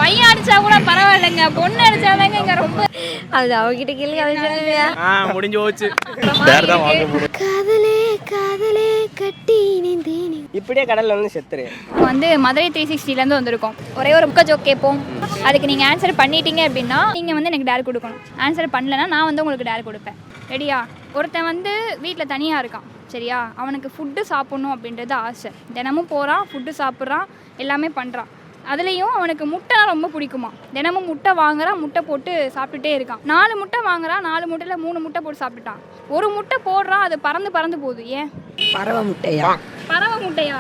பையன் அடிச்சா கூட பரவாயில்லைங்க, பொண்ணு அடிச்சாதாங்க இங்க ரொம்ப. அது அவகிட்ட கேள்வி அதை சொல்லுவியா? முடிஞ்சு போச்சு. காதலே காதலே கட்டி நின்றேனே. இப்படியே கடல்ல வந்து செத்துரு. வந்து மதுரை 360லேருந்து வந்திருக்கோம். ஒரே ஒரு முக்க ஜோக் கேட்போம். அதுக்கு நீங்கள் ஆன்சர் பண்ணிட்டீங்க அப்படின்னா நீங்கள் வந்து எனக்கு டேர் கொடுக்கணும். ஆன்சர் பண்ணலைன்னா நான் வந்து உங்களுக்கு டேர் கொடுப்பேன். ரெடியா? ஒருத்தன் வந்து வீட்டில் தனியாக இருக்கான், சரியா? அவனுக்கு ஃபுட்டு சாப்பிட்ணும் அப்படின்றது ஆசை. தினமும் போகிறான், ஃபுட்டு சாப்பிட்றான், எல்லாமே பண்ணுறான். அதுலேயும் அவனுக்கு முட்டை ரொம்ப பிடிக்குமா. தினமும் முட்டை வாங்குறான், முட்டை போட்டு சாப்பிட்டுட்டே இருக்கான். 4 முட்டை வாங்குறான், 4 முட்டையில் 3 முட்டை போட்டு சாப்பிட்டுட்டான். ஒரு முட்டை போடுறான், அது பறந்து பறந்து போகுது. ஏன்? பறவை முட்டையா? பறவை முட்டையா?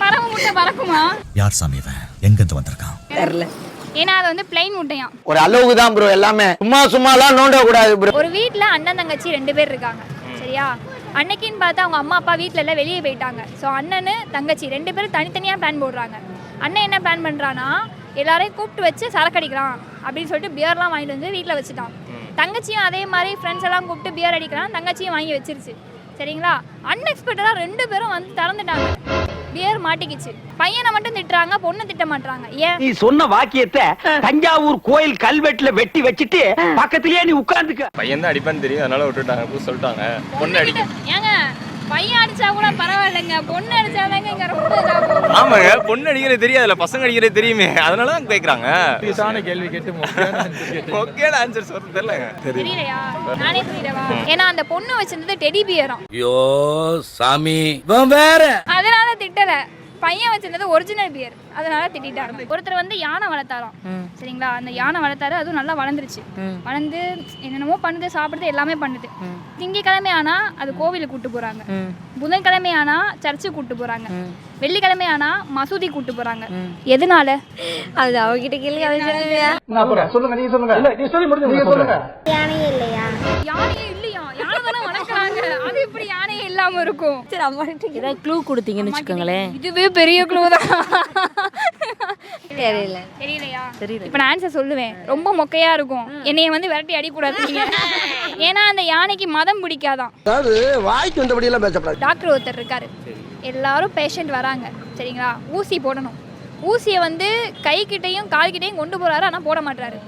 பறவை முட்டை பறக்குமா? யார் சாமி இவன்? எங்கிருந்து வந்திருக்கான் தெரியல. ஏன்னா அது வந்து பிளைன் முட்டையா. ஒரு அளவுக்கு தான் ப்ரோ, எல்லாமே சும்மாலாம் நோண்ட கூடாது ப்ரோ. ஒரு வீட்டில் அண்ணன் தங்கச்சி 2 பேர் இருக்காங்க, சரியா? அன்னைக்குன்னு பார்த்தா அவங்க அம்மா அப்பா வீட்டில் எல்லாம் வெளியே போயிட்டாங்க. ஸோ அண்ணனு தங்கச்சி 2 பேரும் தனித்தனியாக பிளான் போடுறாங்க. அண்ணன் என்ன பிளான் பண்ணுறான்னா, எல்லாரையும் கூப்பிட்டு வச்சு சரக்கு அடிக்கிறான் அப்படின்னு சொல்லிட்டு பியர்லாம் வாங்கிட்டு வந்து வீட்டில் வச்சுட்டான். தங்கச்சியும் அதே மாதிரி ஃப்ரெண்ட்ஸ் எல்லாம் கூப்பிட்டு பியர் அடிக்கிறான், தங்கச்சியும் வாங்கி வச்சிருச்சு, சரிங்களா? அன்எக்ஸ்பெக்டடாக 2 பேரும் வந்து திறந்துட்டாங்க. பியர் மாட்டிக்கிச்சு. பையனை மட்டும் திட்டுறாங்க, பொண்ணு திட்ட மாட்டாங்க. ஏன்? நீ சொன்ன வாக்கியத்தை தஞ்சாவூர் கோயில் கல்வெட்டுல வெட்டி வச்சுட்டு பக்கத்திலேயே நீ உட்கார்ந்துக்க. பையன் தான் அடிப்பான்னு தெரியும், அதனால விட்டுட்டாங்க. சொல்லிட்டாங்க பொண்ணு அடிக்க. ஏங்க, பையன் அடிச்சா கூட பரவாயில்லைங்க, பொண்ணு அடிச்சாதாங்க இங்க ரொம்ப இதாகும். ஆமாங்க, பொண்ணு அடிக்கிறது தெரியாதுல்ல, பசங்க அடிக்கிறது தெரியுமே, அதனால தான் கேட்குறாங்க. கேள்வி கேட்டு ஓகேல ஆன்சர் சொல்றது தெரியலங்க. தெரியலையா? நானே சொல்லிடவா? ஏன்னா அந்த பொண்ணு வச்சிருந்தது டெடி பியராம். ஐயோ சாமி வேற. அதனால திட்டல. பையன் வச்சிருந்தது ஒரிஜினல் பியர், அதனால திட்டாங்க. ஒருத்தர் வந்து யானை வளர்த்தாராம், சரிங்களா? அந்த யானை வளர்த்தாரு, அதுவும் நல்லா வளர்ந்துருச்சு. வளர்ந்து என்னென்னமோ பண்ணுது, சாப்பிடுது, எல்லாமே பண்ணுது. திங்கக்கிழமை ஆனா அது கோவிலுக்கு கூட்டு போறாங்க, புதன்கிழமை ஆனா சர்ச்சுக்கு கூட்டு போறாங்க, வெள்ளிக்கிழமை ஆனா மசூதி கூட்டு போறாங்க. எதனால? அது அவகிட்ட கேள்வி அதை சொல்லுவியா? சொல்லுங்க, நீங்க சொல்லுங்க. இல்ல நீ சொல்லி முடிஞ்சு நீங்க சொல்லுங்க. யானையே இல்லையா? யானையே இல்லையா? யானை தானே வளர்க்குறாங்க, அது எப்படி யானையே இல்லாம இருக்கும்? சரி, அம்மாட்ட ஏதாவது க்ளூ கொடுத்தீங்கன்னு வச்சுக்கோங்களேன். இதுவே பெரிய க்ளூ தான். தெரியல. தெரியலையா? தெரியல. இப்ப நான் ஆன்சர் சொல்லுவேன், ரொம்ப மொக்கையா இருக்கும். என்னைய வந்து விரட்டி அடிக்கூடாது நீங்க. ஏன்னா அந்த யானைக்கு மதம் பிடிக்காதான். அதாவது வாய்க்கு வந்தபடி எல்லாம் பேசப்படாது. டாக்டர் ஒருத்தர் இருக்காரு, எல்லாரும் பேஷண்ட் வராங்க, சரிங்களா? ஊசி போடணும். ஊசியை வந்து கைக்கிட்டையும் கால்கிட்டையும் கொண்டு போறாரு, ஆனா போட மாட்டாரு.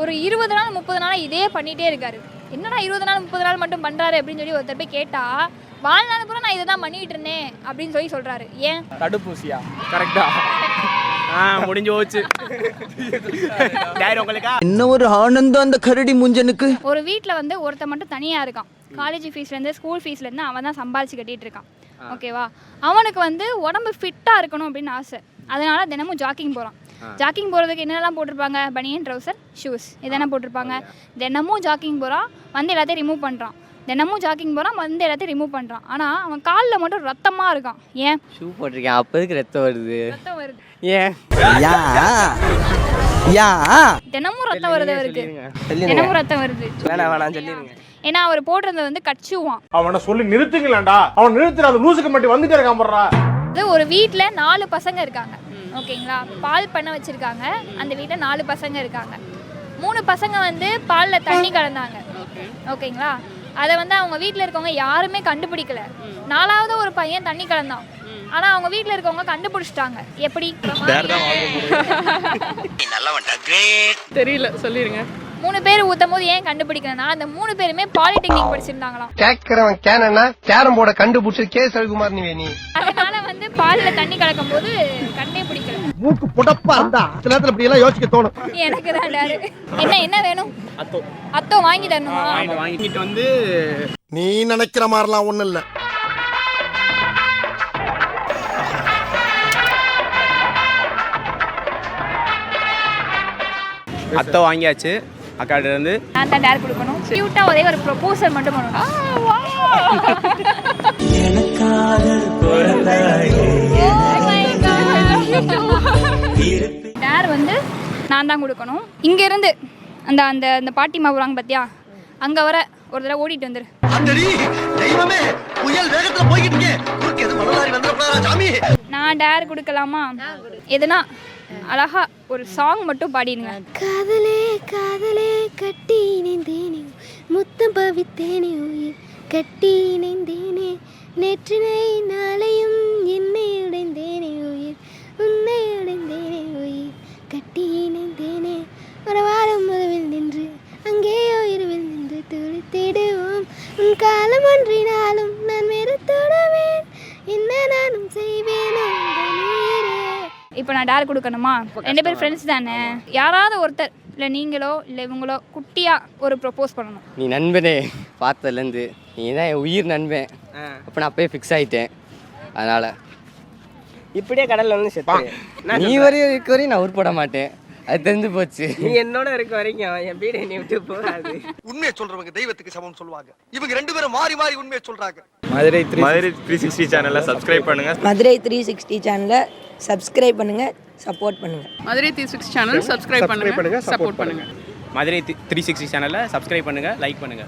ஒரு 20 நாள் 30 நாள் இதே பண்ணிட்டே இருக்காரு. என்னடா 20 நாள் 30 நாள் மட்டும் பண்றாரு அப்படின்னு சொல்லி ஒருத்தர் போய் கேட்டா, வாழ்நாள் பூரா நான் இதை தான் பண்ணிட்டு இருந்தேன் அப்படின்னு சொல்லி சொல்றாரு. ஏன்? தடுப்பூசியா? கரெக்டா? முடிஞ்சு போச்சு. என்ன ஒரு ஆனந்தம் அந்த கரடி முஞ்சனுக்கு. ஒரு வீட்டில் வந்து ஒருத்தர் மட்டும் தனியாக இருக்கான். காலேஜ் ஃபீஸ்லேருந்து ஸ்கூல் ஃபீஸ்லேருந்து அவன் தான் சம்பாதிச்சு கட்டிட்டு இருக்கான், ஓகேவா? அவனுக்கு வந்து உடம்பு ஃபிட்டாக இருக்கணும் அப்படின்னு ஆசை. அதனால தினமும் ஜாக்கிங் போகிறான். ஜாக்கிங் போகிறதுக்கு என்னெல்லாம் போட்டிருப்பாங்க? பனியன், ட்ரௌசர், ஷூஸ், இதெல்லாம் போட்டிருப்பாங்க. தினமும் ஜாக்கிங் போகிறான், வந்து எல்லாத்தையும் ரிமூவ் பண்ணுறான். தினமும் ஜாக்கிங் போகிறான், வந்து எல்லாத்தையும் ரிமூவ் பண்ணுறான். ஆனால் அவன் காலில் மட்டும் ரத்தமாக இருக்கான். ஏன்? ஷூ போட்டிருக்கேன், அப்போதுக்கு ரத்தம் வருது. ரத்தம் வருது. ஏன்? தினமும் ரத்தம் வருது அவருக்கு. தினமும் ரத்தம் வருது. வேணாம் சொல்லிடுங்க. ஏன்னா அவர் போடுறது வந்து கட்சுவான். அவனை சொல்லி நிறுத்துங்களேன்டா. அவன் நிறுத்துற அந்த லூசுக்கு மட்டும் வந்துட்டே இருக்கான் போடுறா. அது ஒரு வீட்டில் 4 பசங்க இருக்காங்க, ஓகேங்களா? பால் பண்ண வச்சிருக்காங்க. அந்த வீட்டில் 4 பசங்க இருக்காங்க. 3 பசங்க வந்து பாலில் தண்ணி கலந்தாங்க, ஓகேங்களா? அதை வந்து அவங்க வீட்டில் இருக்கவங்க யாருமே கண்டுபிடிக்கல. 4வது ஒரு பையன் தண்ணி கலந்தான், ஆனால் அவங்க வீட்டில் இருக்கவங்க கண்டுபிடிச்சிட்டாங்க. எப்படி? தெரியல, சொல்லிருங்க. 3 பேர் ஊத்தும் போது ஏன் கண்டுபிடிக்கலன்னா, அந்த 3 பேருமே பாலிடெக்னிக் படிச்சிருந்தாங்களாம். கேக்குறவன் கேனா கேரம் போர்ட கண்டுபிடிச்சு கே சவிகுமார் நீ. அதனால வந்து பாலில் தண்ணி கலக்கும் போது கண்டே பிடிக்கல. மூக்கு புடப்பா இருந்தா சில நேரத்துல இப்படி எல்லாம் யோசிக்க தோணும். எனக்கு தான் டாரு. என்ன வேணும்? அத்தோ வாங்கி தரணுமா? வாங்கிட்டு வந்து நீ நினைக்கிற மாதிரிலாம் ஒண்ணு இல்ல. அத்தை வாங்கியாச்சு. அக்காட்ட இருந்து நான் தான் டேர் கொடுக்கணும். கியூட்டா ஒரே ஒரு ப்ரொபோசல் மட்டும் பண்ணணும். டேர் வந்து நான் தான் கொடுக்கணும். இங்க இருந்து அந்த அந்த அந்த பாட்டி மாவுறாங்க பாத்தியா, அங்க வர ஒரு தடவை ஓடிட்டு வந்துரு. நான் டேர் கொடுக்கலாமா? எதுனா அழகா ஒரு சாங் மட்டும் பாடிடுங்க. காதலே காதலே கட்டி இணைந்தேனே, முத்தம் பவித்தேனே, உயிர் கட்டி இணைந்தேனே, நேற்றினை நாளையும் என்னை உடைந்தேனே, உயிர் உன்னை உடைந்தேனே, உயிர் கட்டி கட்டி இணைந்தேனே ஒரு வாரம் முதவில் நின்று அங்கேயோ இருவில் நின்று துடித்திடுவோம் உன் காலம் ஒன்றினாலும் நான் வெறுத்துடுவேன் என்ன நானும் செய்வேனோ இப்போ நான் டேர் கொடுக்கணுமா? 2 பேர் ஃப்ரெண்ட்ஸ் தானே, யாராவது ஒருத்தர் இல்லை நீங்களோ இல்லை இவங்களோ குட்டியாக ஒரு ப்ரொப்போஸ் பண்ணணும். நீ நண்பனே பார்த்ததுலேருந்து நீ தான் என் உயிர் நண்பன். அப்போ நான் அப்போயே ஃபிக்ஸ் ஆகிட்டேன். அதனால் இப்படியே கடல்ல வந்து செத்து நீ வரையும் நான் உருப்பட மாட்டேன், அது தெரிஞ்சு போச்சு. நீ என்னோட இருக்க வரைக்கும் என் வீடு நீ விட்டு போகாது. உண்மையை சொல்றவங்க தெய்வத்துக்கு சமம் சொல்லுவாங்க. இவங்க 2 பேரும் மாறி மாறி உண்மையை சொல்றாங்க. மதுரை 360 சேனலை சப்ஸ்கிரைப் பண்ணுங்க. மதுரை 360 சேனலை சப்ஸ்கிரைப் பண்ணுங்க, சப்போர்ட் பண்ணுங்க. மதுரை 360 சேனல் சப்ஸ்கிரைப் பண்ணுங்க, சப்போர்ட் பண்ணுங்க. மதுரை 360 சேனலை சப்ஸ்கிரைப் பண்ணுங்க, லைக் பண்ணுங்க.